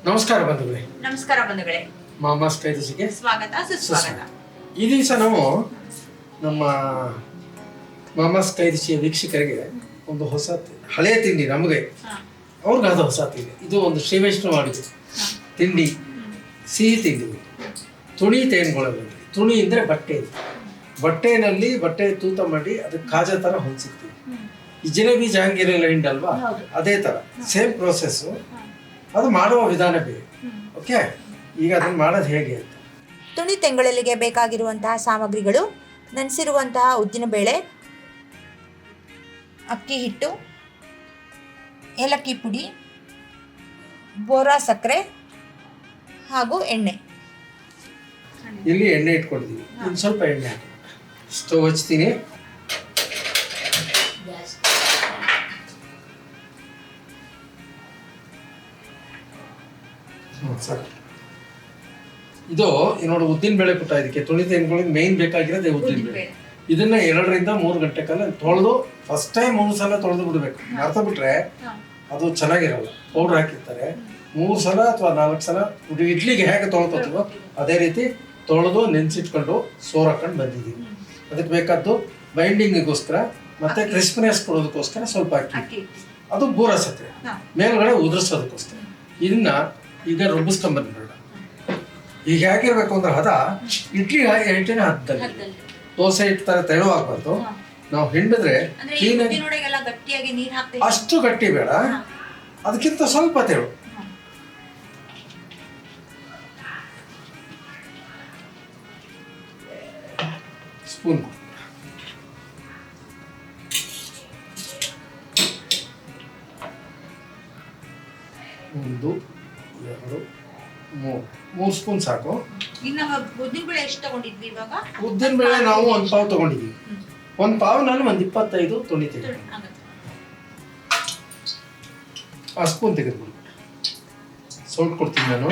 ನಮಸ್ಕಾರ ಬಂಧುಗಳೇ. ನಮಸ್ಕಾರ ಬಂಧುಗಳೇ. ಮಾಮಾಸ್ ಕೈರುಚಿಗೆ ಸ್ವಾಗತ ಸುಸ್ವಾಗತ. ಈ ದಿವಸ ನಾವು ನಮ್ಮ ಮಾಮಾಸ್ ಕೈರುಚಿಯ ವೀಕ್ಷಕರಿಗೆ ಒಂದು ಹೊಸ ಹಳೆಯ ತಿಂಡಿ, ನಮಗೆ ಅವ್ರಿಗಾದ ಹೊಸ ತಿಂಡಿ. ಇದು ಒಂದು ಶ್ರೀ ವೈಷ್ಣವ ಅಡುಗೆ ತಿಂಡಿ, ಸಿಹಿ ತಿಂಡಿ. ತುಣಿ ತೇನ್ಗೊಳ್ಳೋದು. ತುಣಿ ಅಂದರೆ ಬಟ್ಟೆ. ಬಟ್ಟೆನಲ್ಲಿ ಬಟ್ಟೆ ತೂತ ಮಾಡಿ ಅದಕ್ಕೆ ಕಾಜಾ ಥರ ಹೊಂದಿಸಿರ್ತೀವಿ. ಈ ಜಿಲೇಬಿ ಜಹಾಂಗೀರ್ ಎಲ್ಲ ಹಿಂಡಲ್ವಾ, ಅದೇ ಥರ ಸೇಮ್ ಪ್ರೋಸೆಸ್ಸು. ಅದು ಮಾಡುವ ವಿಧಾನ ಬೇರೆ. ಓಕೆ, ಈಗ ಅದನ್ನು ಮಾಡೋದು ಹೇಗೆ ಅಂತ. ತುಣಿ ತೆಂಗುಳಲಿಗೆ ಬೇಕಾಗಿರುವಂತಹ ಸಾಮಗ್ರಿಗಳು: ನೆನೆಸಿರುವಂತಹ ಉದ್ದಿನಬೇಳೆ, ಅಕ್ಕಿ ಹಿಟ್ಟು, ಏಲಕ್ಕಿ ಪುಡಿ, ಬೋರಾ ಸಕ್ಕರೆ ಹಾಗೂ ಎಣ್ಣೆ. ಇಲ್ಲಿ ಎಣ್ಣೆ ಇಟ್ಕೊಂಡಿದ್ದೀವಿ. ಇನ್ನು ಸ್ವಲ್ಪ ಎಣ್ಣೆ ಹಾಕಿ ಸ್ಟವ್ ಹಚ್ತೀನಿ. ಸರಿ, ಇದು ನೋಡಿ ಉದ್ದಿನ ಬೇಳೆ ಪುಟ್ಟ. ಇದಕ್ಕೆ ತುಣಿ ತೆಂಗುಳಿಗೆ ಮೇನ್ ಬೇಕಾಗಿರೋದು ಉದ್ದಿನ ಬೇಳೆ. ಇದನ್ನ 2 ರಿಂದ 3 ಗಂಟೆ ಕಾಲ ತೊಳೆದು, ಫಸ್ಟ್ ಟೈಮ್ 3 ಸಲ ತೊಳೆದು ಬಿಡಬೇಕು. ಮರ್ತ ಬಿಟ್ರೆ ಅದು ಚೆನ್ನಾಗಿರಲ್ಲ. ಪೌಡ್ರ್ ಹಾಕಿರ್ತಾರೆ. 3 ಸಲ ಅಥವಾ 4 ಸಲ ಇಡ್ಲಿಗೆ ಹೇಗೆ ತೊಳ್ಕೊತೀವೋ ಅದೇ ರೀತಿ ತೊಳೆದು ನೆನೆಸಿಟ್ಕೊಂಡು ಸೋರ್ ಹಾಕೊಂಡು ಬಂದಿದ್ದೀವಿ. ಅದಕ್ಕೆ ಬೇಕಾದ್ದು ಬೈಂಡಿಂಗಿಗೋಸ್ಕರ ಮತ್ತೆ ಕ್ರಿಸ್ಪಿನೆಸ್ ಕೊಡೋದಕ್ಕೋಸ್ಕರ ಸ್ವಲ್ಪ ಅಕ್ಕಿ, ಅದು ಬೋರಾ ಸಕ್ಕರೆ ಮೇಲ್ಗಡೆ ಉದುರಿಸೋದಕ್ಕೋಸ್ಕರ. ಇದನ್ನ ಈಗ ರುಬ್ಬಿಸ್ಕೊಂಡ್ಬಂದ್ಬಿಡೋಣ. ಈಗ ಹೇಗಿರ್ಬೇಕು ಅಂದ್ರೆ ಹದ ಇಡ್ಲಿ ಹಿಟ್ಟಿನ ಹದ್ದದಲ್ಲಿ, ದೋಸೆ ಹಿಟ್ಟು ಥರ ತೆಳುವಾಗಬಾರ್ದು. ನಾವು ಹಿಂಡಿದ್ರೆ ಅಷ್ಟು ಗಟ್ಟಿ ಬೇಡ, ಅದಕ್ಕಿಂತ ಸ್ವಲ್ಪ ತೆಳು. ಸ್ಪೂನ್ 1 2 3 ಸ್ಪೂನ್ ಸಾಕು. ಉದ್ದಿನಬೇಳೆ ಎಷ್ಟು ತಗೊಂಡಿದ್ವಿ ಇವಾಗ? ಉದ್ದಿನಬೇಳೆ ನಾವು 1 ಪಾವ್ ತಗೊಂಡಿದ್ದೀವಿ. 1 ಪಾವ್ನಲ್ಲಿ 25 ತುಣಿ ತೆಗೆದು ಆ ಸ್ಪೂನ್ ತೆಗೆದುಬಿಡು. ಸೌಟ್ ಕೊಡ್ತೀನಿ ನಾನು.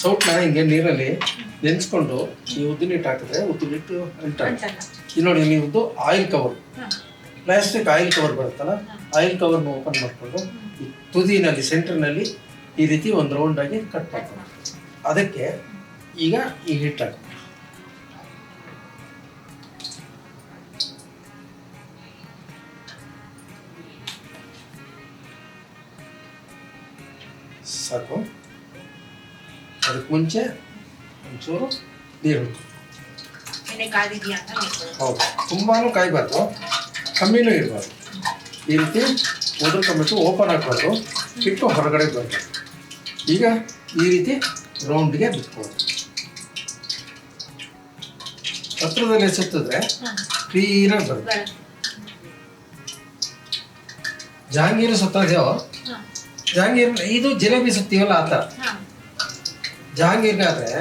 ಸೌಟ್ನ ಹಿಂಗೆ ನೀರಲ್ಲಿ ನೆನೆಸ್ಕೊಂಡು ಈ ಉದ್ದಿನ ಹಿಟ್ಟು ಹಾಕಿದ್ರೆ ಉದ್ದಿನ ಹಿಟ್ಟು ಅಂಟಾಗುತ್ತೆ. ಇದು ನೋಡಿ, ನೀವು oil cover, plastic oil cover ಬರುತ್ತಲ್ಲ, ಆಯಿಲ್ ಕವರ್ನ ಓಪನ್ ಮಾಡಿಕೊಂಡು ಈ ತುದಿನಲ್ಲಿ ಸೆಂಟರ್ನಲ್ಲಿ ಈ ರೀತಿ ಒಂದು ರೌಂಡ್ ಆಗಿ ಕಟ್ ಮಾಡ್ಕೊಂಡು ಅದಕ್ಕೆ ಈಗ ಈ ಹಿಟ್ಟು ಹಾಕಿ ಸಾಕು. ಅದಕ್ಕೆ ಮುಂಚೆ ಒಂಚೂರು ನೀರು. ಹೌದು, ತುಂಬಾನು ಕಾಯಬಾರ್ದು, ಕಮ್ಮಿನೂ ಇರಬಾರ್ದು. ಈ ರೀತಿ ಉದುರ್ಕೊಂಡ್ಬಿಟ್ಟು ಓಪನ್ ಹಾಕ್ಬಾರ್ದು, ಹಿಟ್ಟು ಹೊರಗಡೆ ಬರಬೇಕು. ಈಗ ಈ ರೀತಿ ರೌಂಡ್ಗೆ ಬಿಟ್ಬೋದು. ಹತ್ರದಲ್ಲಿ ಸುತ್ತಿದ್ರೆ ಕ್ಲೀನಾಗಿ ಬರುತ್ತೆ. ಜಹಾಂಗೀರ್ ಸುತ್ತೋ ಜಹಾಂಗೀರ್, ಇದು ಜಿಲೇಬಿ ಸುತ್ತೀವಲ್ಲ ಆ ಥರ. ಜಹಾಂಗೀರ್ಗಾದ್ರೆ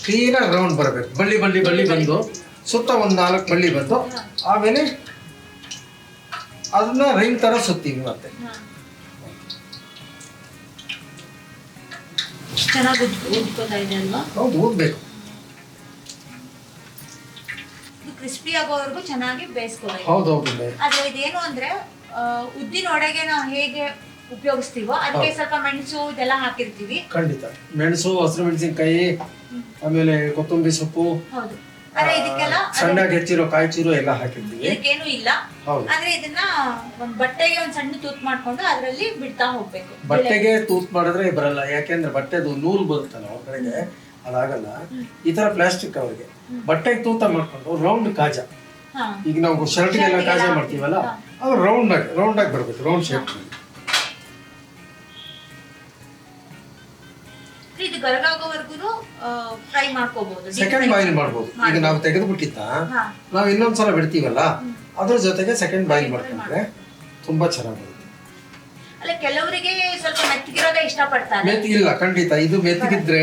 ಕ್ಲೀನಾಗಿ ರೌಂಡ್ ಬರಬೇಕು. ಬಳ್ಳಿ ಬಳ್ಳಿ ಬಳ್ಳಿ ಬಂದು ಸುತ್ತ ಒಂದು 4 ಬಳ್ಳಿ ಬಂದು ಆಮೇಲೆ ಅದನ್ನ ರೈನ್ ತರ ಸುತ್ತೀವಿ. ಮತ್ತೆ ಹೌದು, ಊದ್ಬೇಕು. ಕ್ರಿಸ್ಪಿ ಆಗೋವರೆಗೂ ಚೆನ್ನಾಗಿ ಬೇಯಿಸ್ಕೋಬೇಕು. ಹೌದೌದು. ಆದ್ರೆ ಇದೇನು ಅಂದ್ರೆ ಉದ್ದಿನ ವಡೆಗೆ ನಾವು ಹೇಗೆ ಉಪಯೋಗಿಸ್ತೀವೋ ಅದಕ್ಕೆ ಸ್ವಲ್ಪ ಮೆಣಸು ಇದೆಲ್ಲ ಹಾಕಿರ್ತೀವಿ. ಖಂಡಿತ ಮೆಣಸು, ಹಸಿರು ಮೆಣಸಿನಕಾಯಿ, ಆಮೇಲೆ ಕೊತ್ತಂಬರಿ ಸೊಪ್ಪು, ಹೌದು. ಆದ್ರೆ ಇದಕ್ಕೆಲ್ಲ ಸಣ್ಣಗೆ ಹೆಚ್ಚಿರೋ ಕಾಯಿ ಚೂರು ಎಲ್ಲ ಹಾಕಿರ್ತೀವಿ. ಇದಕ್ಕೇನು ಇಲ್ಲ. ಆದ್ರೆ ಇದನ್ನ ಒಂದ್ ಬಟ್ಟೆಗೆ ಒಂದ್ ಸಣ್ಣ ತೂತ್ ಮಾಡ್ಕೊಂಡು ಅದ್ರಲ್ಲಿ ಬಿಡ್ತಾ ಹೋಗ್ಬೇಕು. ಬಟ್ಟೆಗೆ ತೂತ್ ಮಾಡಿದ್ರೆ ಬರಲ್ಲ, ಯಾಕೆಂದ್ರೆ ಬಟ್ಟೆದು ನೂಲು ಬರುತ್ತಲ್ಲ ಹೊರಗಡೆಗೆ, ಅದಾಗಲ್ಲ. ಈ ತರ ಪ್ಲಾಸ್ಟಿಕ್ ಅವರಿಗೆ ಬಟ್ಟೆಗೆ ತೂತ ಮಾಡ್ಕೊಂಡು ರೌಂಡ್ ಕಾಜಾ, ಈಗ ನಾವು ಶರ್ಟ್ಗೆಲ್ಲ ಕಾಜಾ ಮಾಡ್ತೀವಲ್ಲ, ಅದು ರೌಂಡ್ ಆಗಿ ಬರ್ಬೇಕು, ರೌಂಡ್ ಶೇಪ್. ಇದು ಗರಗಾಗೋವರೆಗೂ ಫ್ರೈ ಮಾಡ್ಕೋಬಹುದು, ಸೆಕೆಂಡ್ ಬಾಯ್ಲ್ ಮಾಡ್ಬೋದು. ಈಗ ನಾವು ತೆಗೆದು ಬಿಟ್ಟಿದ್ದ ನಾವು ಇನ್ನೊಂದ್ಸಲ ಬಿಡ್ತೀವಲ್ಲ, ಅದ್ರ ಜೊತೆಗೆ ಸೆಕೆಂಡ್ ಬಾಯ್ಲ್ ಮಾಡ್ಕೊಂಡ್ರೆ ತುಂಬಾ ಚೆನ್ನಾಗಿರುತ್ತೆ. ಅಲ್ಲ, ಕೆಲವರಿಗೆ ಸ್ವಲ್ಪ ಮೆತ್ತಗಿರೋದೇ ಇಷ್ಟಪಡ್ತಾರೆ. ಇಲ್ಲ, ಖಂಡಿತ ಇದು ಮೆತ್ತಗಿದ್ರೆ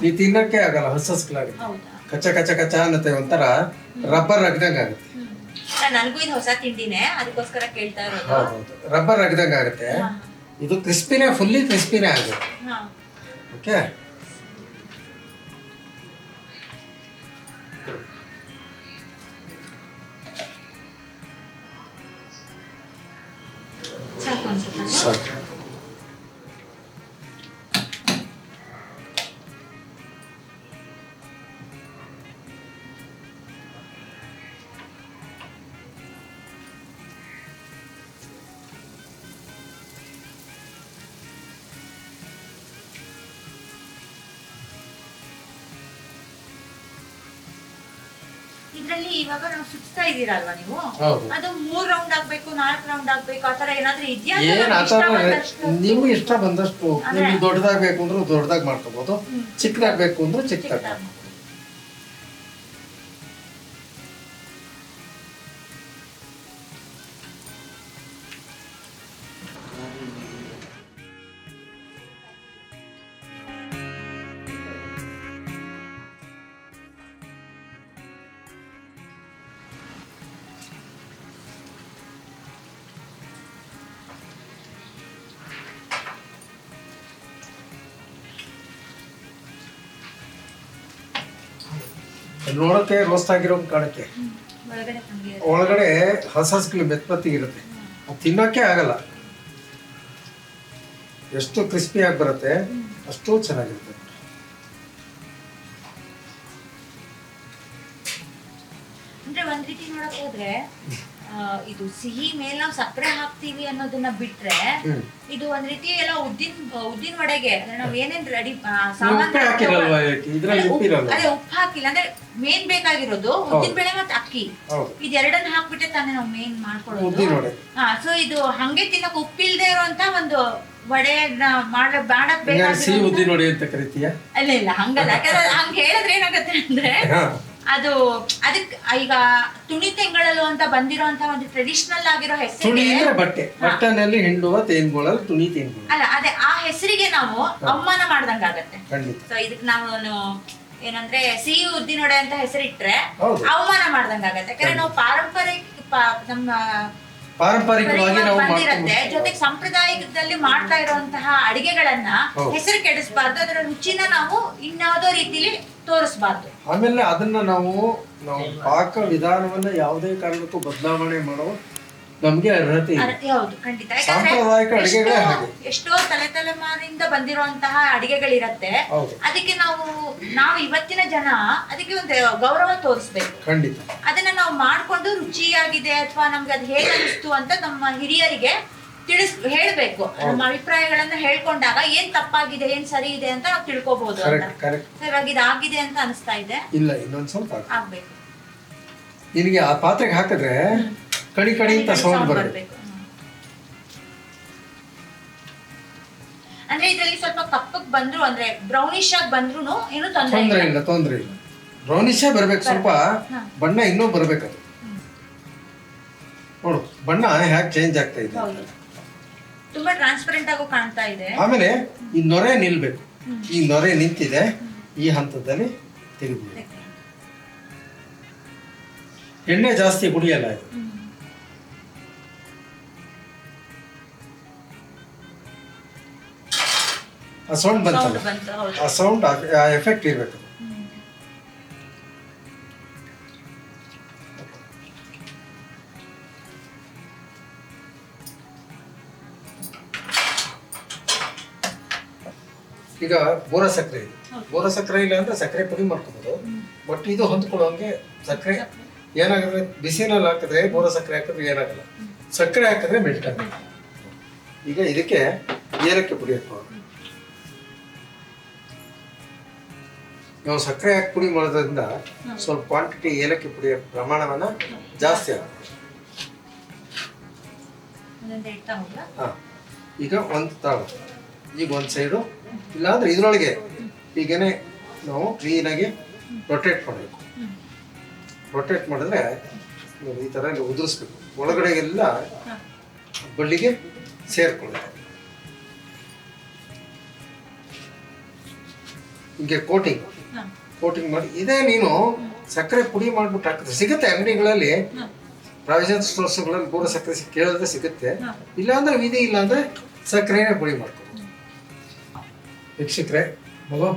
ನೀವು ತಿನ್ನಕ್ಕೆ ಆಗಲ್ಲ, ಹಸ್ಸಲಾಗುತ್ತೆ. ಕಚ್ಚ ಕಚ್ಚ ಕಚ್ಚ ಅನ್ನತ್ತೆ, ಒಂಥರ ರಬ್ಬರ್ ಅಗ್ದಂಗ ಆಗುತ್ತೆ. ನನಗೂ ಇದು ಹೊಸ ತಿಂಡಿನೇ, ಅದಕ್ಕೋಸ್ಕರ ಕೇಳ್ತಾ ಇರೋದು. ಹೌದು, ರಬ್ಬರ್ ಅಗ್ದಂಗ ಆಗುತ್ತೆ. ಇದು ಕ್ರಿಸ್ಪಿನೇ, ಫುಲ್ಲಿ ಕ್ರಿಸ್ಪಿನೇ ಆಗುತ್ತೆ. ಓಕೆ, ಅನ್ಸುತ್ತೆ. ಸಾಕು. ಇದ್ರಲ್ಲಿ ಇವಾಗ ನಾವು ಸುತ್ತಾ ಇದೀರಲ್ವಾ ನೀವು, ಹೌದು. ಅದು 3 ರೌಂಡ್ ಆಗ್ಬೇಕು 4 ರೌಂಡ್ ಆಗ್ಬೇಕು ಆತರ ಏನಾದ್ರೂ ಇದೆಯಾ? ಏನ್ ಆತರ ನಿಮ್ಗೆ ಇಷ್ಟ ಬಂದಷ್ಟು. ನಿಮ್ಗೆ ದೊಡ್ಡದಾಗ್ಬೇಕು ಅಂದ್ರೆ ದೊಡ್ಡದಾಗ್ ಮಾಡ್ಕೋಬಹುದು, ಚಿಕ್ಕದಾಗ್ಬೇಕು ಅಂದ್ರೆ ಚಿಕ್ಕದಾಗ್. ನೋಡಕ್ಕೆ ರೋಸ್ಟ್ ಆಗಿರೋ ಕಾಣಕ್ಕೆ, ಒಳಗಡೆ ಹಂಗೆ ಒಳಗಡೆ ಹಸಸ್ಗಳು ಮೆತ್ತಗಿರುತ್ತೆ, ಅದು ತಿನ್ನೋಕೆ ಆಗಲ್ಲ. ಎಷ್ಟು ಕ್ರಿಸ್ಪಿ ಆಗಿ ಬರುತ್ತೆ ಅಷ್ಟು ಚೆನ್ನಾಗಿರುತ್ತೆ. ಅಂದ್ರೆ ಒಂದ್ ರೀತಿ ನೋಡಕ್ ಹೋದ್ರೆ ಇದು ಸಿಹಿ ಮೇಲೆ ನಾವು ಸಕ್ಕರೆ ಹಾಕ್ತಿವಿ ಅನ್ನೋದನ್ನ ಬಿಟ್ರೆ, ಇದು ಒಂದ್ ರೀತಿ ಎಲ್ಲ ಉದ್ದಿನ ವಡೆಗೆ ನಾವ್ ಏನೇನ್ ರೆಡಿ ಉಪ್ಪೇ ಹಾಕಿರಲ್ವಾ ಇದ್ರಲ್ಲಿ? ಉಪ್ಪಿರಲ್ಲ. ಅದೇ ಉಪ್ಪು ಹಾಕಿಲ್ಲ ಅಂದ್ರೆ ಮೇನ್ ಬೇಕಾಗಿರೋದು ಉದ್ದಿನ ಬೇಳೆ ಮತ್ತೆ ಅಕ್ಕಿ, ಇದೆರಡನ್ನ ಹಾಕ್ಬಿಟ್ಟೆ ತಾನೇ ನಾವು ಮೇನ್ ಮಾಡ್ಕೊಳ್ಳೋದು. ಉದ್ದಿನ ವಡೆ. ಸೊ ಇದು ಹಂಗೆ ತಿನ್ನಕ್ ಉಪ್ಪಿಲ್ದೆ ಇರುವಂತ ಒಂದು ವಡೆ ಮಾಡಕ್ ಸಿಹಿ ಉದ್ದಿನ ವಡೆ ಅಂತ ಕರಿತೀಯ? ಇಲ್ಲ ಹಂಗಲ್ಲ, ಯಾಕಂದ್ರೆ ಹಂಗ ಹೇಳಿದ್ರೆ ಏನಾಗತ್ತೆ ಅಂದ್ರೆ ಅದು ಅದಕ್ ಈಗ ತುಣಿ ತೆಂಗಳಲು ಅಂತ ಬಂದಿರೋಂತ ಒಂದು ಟ್ರೆಡಿಷನಲ್ ಆಗಿರೋ ಹೆಸರು ಬಟ್ಟೆನಲ್ಲಿ ಹಿಂಡುವ ತೇನ್ಗೊಳಲ್ ತುಣಿ ತೇನ್ಗೊಳಲ್. ಅಲ್ಲ ಅದೇ ಆ ಹೆಸರಿಗೆ ನಾವು ಅವಮಾನ ಮಾಡ್ದಂಗ ಆಗತ್ತೆ. ಸೊ ಇದಕ್ ನಾವು ಏನಂದ್ರೆ ಸಿಹಿ ಉದ್ದಿನ ವಡೆ ಅಂತ ಹೆಸರಿಟ್ರೆ ಅವಮಾನ ಮಾಡ್ದಂಗ ಆಗತ್ತೆ. ಯಾಕಂದ್ರೆ ನಾವು ನಮ್ಮ ಪಾರಂಪರಿಕವಾಗಿ ನಾವು ಬಂದಿರತ್ತೆ, ಜೊತೆಗೆ ಸಂಪ್ರದಾಯದಲ್ಲಿ ಮಾಡ್ತಾ ಇರುವಂತಹ ಅಡಿಗೆಗಳನ್ನ ಹೆಸರು ಕೆಡಿಸಬಾರ್ದು, ಅದರ ರುಚಿನ ನಾವು ಇನ್ಯಾವುದೋ ರೀತಿಲಿ ತೋರಿಸಬಾರ್ದು. ಆಮೇಲೆ ಅದನ್ನ ನಾವು ಪಾಕ ವಿಧಾನವನ್ನ ಯಾವುದೇ ಕಾರಣಕ್ಕೂ ಬದಲಾವಣೆ ಮಾಡುವ ನಮ್ಗೆ ಅರ್ಹತೆ ಇದೆ. ಹೌದು, ಖಂಡಿತ. ಸಾಂಪ್ರದಾಯಿಕ ಅಡಿಗೆಗಳೇ ಹಾಗೆ. ಎಷ್ಟೋ ತಲೆಮಾರಿಂದ ಬಂದಿರುವಂತಹ ಅಡಿಗೆಗಳಿರತ್ತೆ, ಅದಕ್ಕೆ ನಾವು ಇವತ್ತಿನ ಜನ ಅದಕ್ಕೆ ಒಂದು ಗೌರವ ತೋರಿಸ್ಬೇಕು. ಖಂಡಿತ. ಅದನ್ನ ನಾವು ಮಾಡ್ಕೊಂಡು ರುಚಿಯಾಗಿದೆ ಅಥವಾ ನಮ್ಗೆ ಅದು ಹೇಗೆ ಅನಿಸ್ತು ಅಂತ ನಮ್ಮ ಹಿರಿಯರಿಗೆ ಹೇಳ್ಬೇಕು. ನಮ್ಮ ಅಭಿಪ್ರಾಯಗಳನ್ನ ಹೇಳ್ಕೊಂಡಾಗ ಏನ್ ತಪ್ಪಾಗಿದೆ ಏನ್ ಸರಿ ಇದೆ ಅಂತ ನಾವು ತಿಳ್ಕೊಬಹುದು. ಇವಾಗ ಇದಾಗಿದೆ ಅಂತ ಅನಿಸ್ತಾ ಇದೆ, ಇಲ್ಲ ಇನ್ನೊಂದ್ ಸ್ವಲ್ಪ ಆಗ್ಬೇಕು. ನಿನಗೆ ಆ ಪಾತ್ರೆಗೆ ಹಾಕಿದ್ರೆ ಕಡಿ ಕಡಿ ಅಂತ ಸೌಂಡ್ ಬರಬೇಕು. ಅಂದ್ರೆ ಇದ್ರಲ್ಲಿ ಸ್ವಲ್ಪ ಕಪ್ಪಗ್ ಬಂದ್ರು ಅಂದ್ರೆ ಬ್ರೌನಿಶ್ ಆಗಿ ಬಂದ್ರು ಏನು ತೊಂದ್ರೆ ಇಲ್ಲ. ಬ್ರೌನಿಶ್ ಬರ್ಬೇಕು, ಸ್ವಲ್ಪ ಬಣ್ಣ ಇನ್ನೂ ಬರ್ಬೇಕದು. ನೋಡು ಬಣ್ಣ ಹ್ಯಾಕ್ ಚೇಂಜ್ ಆಗ್ತಾ ಇದೆ, ತುಂಬಾ ಟ್ರಾನ್ಸ್ಪರೆಂಟ್ ಆಗೋ ಕಾಣ್ತಾ ಇದೆ. ಆಮೇಲೆ ಈ ನೊರೆ ನಿಲ್ಬೇಕು. ಈ ನೊರೆ ನಿಂತಿದೆ, ಈ ಹಂತದಲ್ಲಿ ತೆಗೆದ್ಬಿಡಿ. ಎಣ್ಣೆ ಜಾಸ್ತಿ ಕುಡಿಯಲ್ಲ ಇದು. ಆ ಸೌಂಡ್ ಬಂತಲ್ಲ, ಆ ಸೌಂಡ್ ಆ ಎಫೆಕ್ಟ್ ಇರ್ಬೇಕು. ಈಗ ಬೋರ ಸಕ್ಕರೆ ಇದೆ, ಬೋರ ಸಕ್ಕರೆ ಇಲ್ಲ ಅಂದ್ರೆ ಸಕ್ಕರೆ ಪುಡಿ ಮಾಡ್ಕೋಬಹುದು. ಬಟ್ ಇದು ಹೊಂದ್ಕೊಳ್ಳೋಂಗೆ ಸಕ್ಕರೆ ಏನಾಗುತ್ತೆ, ಬಿಸಿನಲ್ಲಿ ಹಾಕಿದ್ರೆ ಬೋರ ಸಕ್ಕರೆ ಹಾಕಿದ್ರೆ ಏನಾಗಲ್ಲ, ಸಕ್ಕರೆ ಹಾಕಿದ್ರೆ ಮೆಲ್ಟ್ ಆಗುತ್ತೆ. ಈಗ ಇದಕ್ಕೆ ಏಲಕ್ಕಿ ಪುಡಿ ಹಾಕೋದು. ನಾವು ಸಕ್ಕರೆ ಹಾಕಿ ಪುಡಿ ಮಾಡೋದ್ರಿಂದ ಸ್ವಲ್ಪ ಕ್ವಾಂಟಿಟಿ ಏಲಕ್ಕಿ ಪುಡಿಯ ಪ್ರಮಾಣವನ್ನ ಜಾಸ್ತಿ ಆಗುತ್ತೆ. ಈಗ ಒಂದು ತಾಳ, ಈಗ ಒಂದು ಸೈಡು ಇಲ್ಲಾಂದ್ರೆ ಇದ್ರೊಳಗೆ ಹೀಗೇನೆ ನಾವು ಕ್ಲೀನಾಗಿ ರೊಟೇಟ್ ಮಾಡಬೇಕು. ರೊಟೇಟ್ ಮಾಡಿದ್ರೆ ಈ ಥರ ಉದುರಿಸ್ಬೇಕು, ಒಳಗಡೆಗೆಲ್ಲ ಬಳ್ಳಿಗೆ ಸೇರ್ಕೊಳ್ಳುತ್ತೆ. ಹೀಗೆ ಕೋಟಿಂಗ್ ಮಾಡಿ ಇದೇ ನೀನು ಸಕ್ಕರೆ ಪುಡಿ ಮಾಡ್ಬಿಟ್ಟು ಹಾಕಿದ್ರೆ ಸಿಗುತ್ತೆ ಅಂಗಡಿಗಳಲ್ಲಿ, ಪ್ರಾವಿಷನ್ ಸ್ಟೋರ್ಸ್ಗಳಲ್ಲಿ ಬೋರ ಸಕ್ಕರೆ ಕೇಳಿದ್ರೆ ಸಿಗುತ್ತೆ. ಇಲ್ಲಾಂದ್ರೆ ವಿಧಿ ಇಲ್ಲಾಂದ್ರೆ ಸಕ್ಕರೆನೇ ಪುಡಿ ಮಾಡ್ಕೋಬೋದು. ವೀಕ್ಷಕರೇ, ಮಗು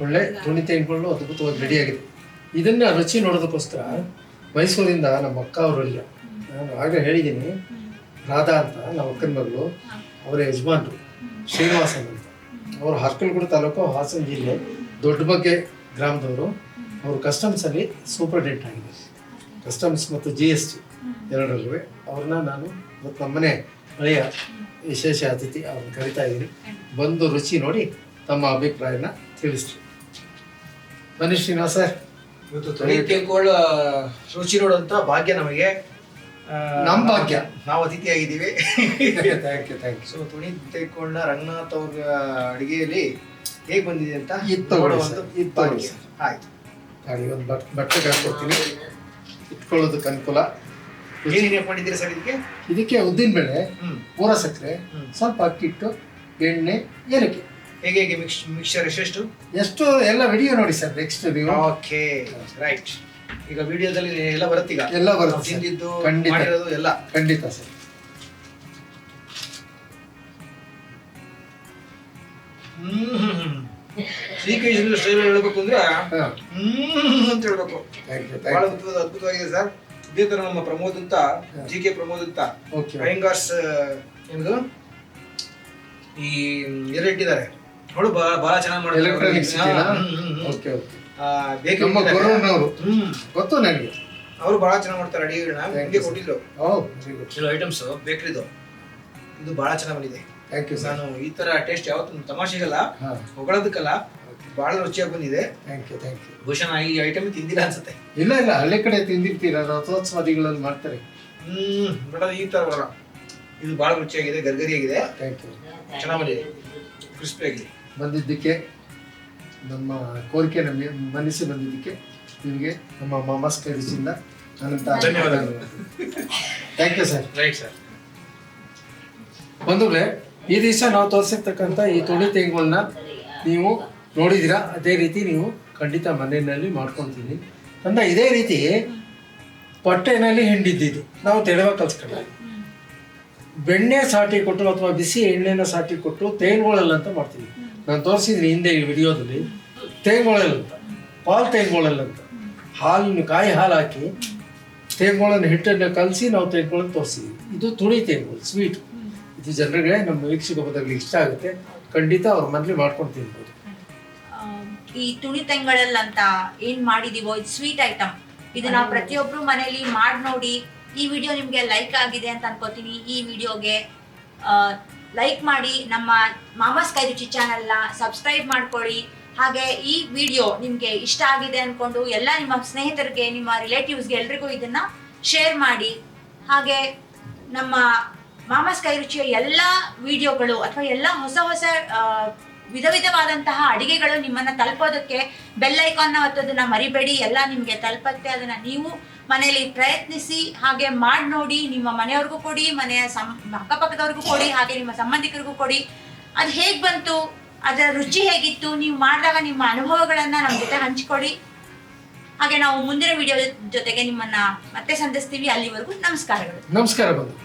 ಒಳ್ಳೆ ತುಣಿ ತೆಂಗುಗಳು ಅದ್ಭುತವಾಗಿ ರೆಡಿಯಾಗಿದೆ. ಇದನ್ನ ರುಚಿ ನೋಡೋದಕ್ಕೋಸ್ಕರ ಮೈಸೂರಿಂದ ನಮ್ಮ ಅಕ್ಕ ಅವರಲ್ಲಿ ನಾನು ಆಗಲೇ ಹೇಳಿದ್ದೀನಿ, ರಾಧಾ ಅಂತ ನಮ್ಮ ಅಕ್ಕನ ಮಗಳು, ಅವರ ಯಜಮಾನ್ರು ಶ್ರೀನಿವಾಸನ್ ಅಂತ. ಅವರು ಹರ್ಕಲ್ಗೂಡು ತಾಲೂಕು, ಹಾಸನ ಜಿಲ್ಲೆ, ದೊಡ್ಡ ಬಗ್ಗೆ ಗ್ರಾಮದವರು. ಅವರು ಕಸ್ಟಮ್ಸಲ್ಲಿ ಸೂಪರ್ಡೆಂಟ್ ಆಗಿದೆ, ಕಸ್ಟಮ್ಸ್ ಮತ್ತು GST ಎರಡರಲ್ಲೂ. ಅವ್ರನ್ನ ನಾನು ಮತ್ತು ನಮ್ಮನೆ ಹಳೆಯ ವಿಶೇಷ ಅತಿಥಿ ಅವ್ರನ್ನ ಕರಿತಾ ಇದ್ದೀನಿ. ಬಂದು ರುಚಿ ನೋಡಿ ತಮ್ಮ ಅಭಿಪ್ರಾಯನ ತಿಳಿಸ್ರಿ. ಬನ್ನಿ ಶ್ರೀನಿವಾಸ ಸರ್. ಇವತ್ತು ತೊಳಿಕೊಳ್ಳ ರುಚಿ ನೋಡುವಂತ ಭಾಗ್ಯ ನಮಗೆ, ನಮ್ಮ ಭಾಗ್ಯ. ನಾವು ಅತಿಥಿಯಾಗಿದ್ದೀವಿ. Thank you. ಸೊ ತುಣಿ ತೆಕ್ಕೊಂಡ ರಂಗನಾಥ್ ಅವ್ರ ಅಡಿಗೆಯಲ್ಲಿ ಹೇಗೆ ಬಂದಿದೆ ಅಂತ ಇದು ಭಾಗ್ಯ. ಆಯ್ತು, ಒಂದು ಬಟ್ಟೆಗೆ ಹಾಕ್ಕೊಡ್ತೀನಿ, ಇಟ್ಕೊಳ್ಳೋದಕ್ಕೆ ಅನುಕೂಲ. ಏನೇನು ಮಾಡಿದ್ದೀರಿ ಸರ್ ಇದಕ್ಕೆ? ಇದಕ್ಕೆ ಉದ್ದಿನಬೇಳೆ, ಪೂರ ಸಕ್ಕರೆ, ಸ್ವಲ್ಪ ಅಕ್ಕಿಟ್ಟು, ಎಣ್ಣೆ, ಏಲಕ್ಕಿ. ಹೇಗೆ ಮಿಕ್ಸ್ಚರ್ ಎಷ್ಟೆಷ್ಟು ಎಷ್ಟು ಎಲ್ಲ ವಿಡಿಯೋ ನೋಡಿ ಸರ್ ನೆಕ್ಸ್ಟ್ ನೀವು. Okay, right. ಈಗ ವಿಡಿಯೋದಲ್ಲಿ ಎಲ್ಲ ಬರುತ್ತೆ, ಈಗ ಎಲ್ಲ ಬರುತ್ತೆ, ತಿಂದಿದ್ದು ಖಂಡಿತ ಮಾಡಿರೋದು ಎಲ್ಲ. ಖಂಡಿತ ಸರ್. ಶ್ರೀಕೃಷ್ಣ ಸ್ಟೈಲ್ ಹೇಳ್ಬೇಕು ಅಂದ್ರೆ ಅಂತ ಹೇಳ್ಬೇಕು. Thank you. ಬಹಳ ಅದ್ಭುತವಾಗಿದೆ ಸರ್. ಇದೇ ತರ ನಮ್ಮ ಪ್ರಮೋದ್ ಅಂತ, GK ಪ್ರಮೋದ್ ಅಂತ, ಓಕೆ ಅಯ್ಯಂಗಾರ್ಸ್ ಏನದು ಈ ಇಟ್ಟಿದ್ದಾರೆ ಅವಳು ಬಹಳ ಚೆನ್ನಾಗಿ ಎಲೆಕ್ಟ್ರಾನಿಕ್ಸ್ ಓಕೆ ಓಕೆ. ನಮ್ಮ ಗುರುನವರು ಗೊತ್ತು ನನಗೆ, ಅವರು ಬಹಳ ಚೆನ್ನಾಗಿ ಮಾಡ್ತಾರೆ ಅಡಿಗೆಗಳನ್ನ. ನಿಮಗೆ ಕೊಟ್ಟಿದ್ರು ಓ ವೆರಿ ಗುಡ್. ಕೆಲವು ಐಟಮ್ಸ್ ಬೇಕರಿದು, ಇದು ಬಹಳ ಚೆನ್ನಾಗಿ ಬಂದಿದೆ. Thank you sir. ನಾನು ಈ ತರ ಟೇಸ್ಟ್ ಯಾವತ್ತು ತಮಾಷೆಗಲ್ಲ, ಹಾಂ, ಹೊಗಳೋದಕ್ಕಲ್ಲ, ಬಹಳ ರುಚಿಯಾಗಿ ಬಂದಿದೆ. Thank you. ಬಹುಶಃ ನಾ ಈ ಐಟಮ್ ತಿಂದಿಲ್ಲ ಅನ್ಸುತ್ತೆ. ಇಲ್ಲ ಹಳ್ಳಿ ಕಡೆ ತಿಂದಿರ್ತೀರ, ರಥೋತ್ಸವಾದಿಗಳಲ್ಲಿ ಮಾಡ್ತಾರೆ. ಬಟ್ ಅದು ಈ ತರ ಬರಲ್ಲ. ಇದು ಬಹಳ ರುಚಿಯಾಗಿದೆ, ಗರ್ಗರಿಯಾಗಿದೆ, ಥ್ಯಾಂಕ್ ಯು. ಚೆನ್ನಾಗಿ ಬಂದಿದೆ, ಕ್ರಿಸ್ಪಿ ಆಗಿದೆ. ಬಂದಿದ್ದಕ್ಕೆ, ನಮ್ಮ ಕೋರಿಕೆ ನಮಗೆ ಮನಸ್ಸು ಬಂದಿದ್ದಕ್ಕೆ ನಿಮಗೆ ನಮ್ಮ ಮಾಮಾಸ್ ಕೈ ರುಚಿಯಿಂದ ಅನಂತ ಧನ್ಯವಾದಗಳು. Thank you sir. Right sir. ಬಂಧುಗಳೇ, ಈ ದಿವಸ ನಾವು ತೋರಿಸಿರ್ತಕ್ಕಂಥ ಈ ತುಣಿ ತೆಂಗುಗಳನ್ನ ನೀವು ನೋಡಿದ್ದೀರಾ. ಅದೇ ರೀತಿ ನೀವು ಖಂಡಿತ ಮನೆಯಲ್ಲಿ ಮಾಡ್ಕೊಳ್ತೀನಿ ಅಂತ. ಇದೇ ರೀತಿ ಹೊಟ್ಟೆನಲ್ಲಿ ಹಿಂಡಿದ್ದಿದ್ದು ನಾವು ತೆಳುವಾಗಿ ಕಲ್ಸ್ಕೊಳ್ಳಿ, ಬೆಣ್ಣೆ ಸಾಟಿ ಕೊಟ್ಟು ಅಥವಾ ಬಿಸಿ ಎಣ್ಣೆನ ಸಾಟಿ ಕೊಟ್ಟು ತೇನ್ಗೋಳಲ್ ಅಂತ ಮಾಡ್ತೀವಿ. ನಾನು ತೋರಿಸಿದ್ದೀನಿ ಹಿಂದೆ ಈ ವಿಡಿಯೋದಲ್ಲಿ. ತೇನ್ಗೋಳಲ್ ಅಂತ, ಪಾಲ್ ತೇನ್ಗೋಳಲ್ ಅಂತ, ಹಾಲಿನ ಕಾಯಿ ಹಾಲು ಹಾಕಿ ತೇನ್ಗೋಳನ ಹಿಟ್ಟನ್ನು ಕಲಸಿ ನಾವು ತೇನ್ಗೋಳನ್ನು ತೋರಿಸಿದ್ದೀವಿ. ಇದು ತುಣಿ ತೇನ್ಗೋಳು ಸ್ವೀಟ್. ಇದು ಜನರಿಗೆ, ನಮ್ಮ ವೀಕ್ಷಕ ಬಂದವರಿಗೆ ಇಷ್ಟ ಆಗುತ್ತೆ. ಖಂಡಿತ ಅವ್ರ ಮನೇಲಿ ಮಾಡ್ಕೊಂಡು ತಿನ್ಬೋದು. ಈ ತುಣಿ ತೆಂಗಳಲ್ಲಿ ಅಂತ ಏನ್ ಮಾಡಿದೀವೋ ಇದು ಸ್ವೀಟ್ ಐಟಮ್. ಇದು ನಾವು ಪ್ರತಿಯೊಬ್ರು ಮನೇಲಿ ಮಾಡಿ ನೋಡಿ. ಈ ವಿಡಿಯೋ ನಿಮ್ಗೆ ಲೈಕ್ ಆಗಿದೆ ಅಂತ ಅನ್ಕೋತೀನಿ. ಈ ವಿಡಿಯೋಗೆ ಲೈಕ್ ಮಾಡಿ, ನಮ್ಮ ಮಾಮಾಸ್ ಕೈ ರುಚಿ ಚಾನೆಲ್ನ ಸಬ್ಸ್ಕ್ರೈಬ್ ಮಾಡ್ಕೊಳ್ಳಿ. ಹಾಗೆ ಈ ವಿಡಿಯೋ ನಿಮ್ಗೆ ಇಷ್ಟ ಆಗಿದೆ ಅನ್ಕೊಂಡು ಎಲ್ಲ ನಿಮ್ಮ ಸ್ನೇಹಿತರಿಗೆ, ನಿಮ್ಮ ರಿಲೇಟಿವ್ಸ್ಗೆ ಎಲ್ರಿಗೂ ಇದನ್ನ ಶೇರ್ ಮಾಡಿ. ಹಾಗೆ ನಮ್ಮ ಮಾಮಾಸ್ ಕೈ ರುಚಿಯ ಎಲ್ಲ ವಿಡಿಯೋಗಳು ಅಥವಾ ಎಲ್ಲ ಹೊಸ ವಿಧ ವಿಧವಾದಂತಹ ಅಡಿಗೆಗಳು ನಿಮ್ಮನ್ನ ತಲುಪೋದಕ್ಕೆ ಬೆಲ್ ಐಕಾನ್ನ ಒತ್ತೋದನ್ನ ಮರಿಬೇಡಿ. ಎಲ್ಲ ನಿಮ್ಗೆ ತಲುಪತ್ತೆ. ಅದನ್ನ ನೀವು ಮನೆಯಲ್ಲಿ ಪ್ರಯತ್ನಿಸಿ, ಹಾಗೆ ಮಾಡಿ ನೋಡಿ. ನಿಮ್ಮ ಮನೆಯವ್ರಿಗೂ ಕೊಡಿ, ಮನೆಯ ಅಕ್ಕಪಕ್ಕದವ್ರಿಗೂ ಕೊಡಿ, ಹಾಗೆ ನಿಮ್ಮ ಸಂಬಂಧಿಕರಿಗೂ ಕೊಡಿ. ಅದು ಹೇಗೆ ಬಂತು, ಅದರ ರುಚಿ ಹೇಗಿತ್ತು, ನೀವು ಮಾಡಿದಾಗ ನಿಮ್ಮ ಅನುಭವಗಳನ್ನ ನಮ್ಮ ಜೊತೆ ಹಂಚಿಕೊಡಿ. ಹಾಗೆ ನಾವು ಮುಂದಿನ ವಿಡಿಯೋ ಜೊತೆಗೆ ನಿಮ್ಮನ್ನ ಮತ್ತೆ ಸಂಧಿಸ್ತೀವಿ. ಅಲ್ಲಿವರೆಗೂ ನಮಸ್ಕಾರಗಳು. ನಮಸ್ಕಾರ ಬಂಧು.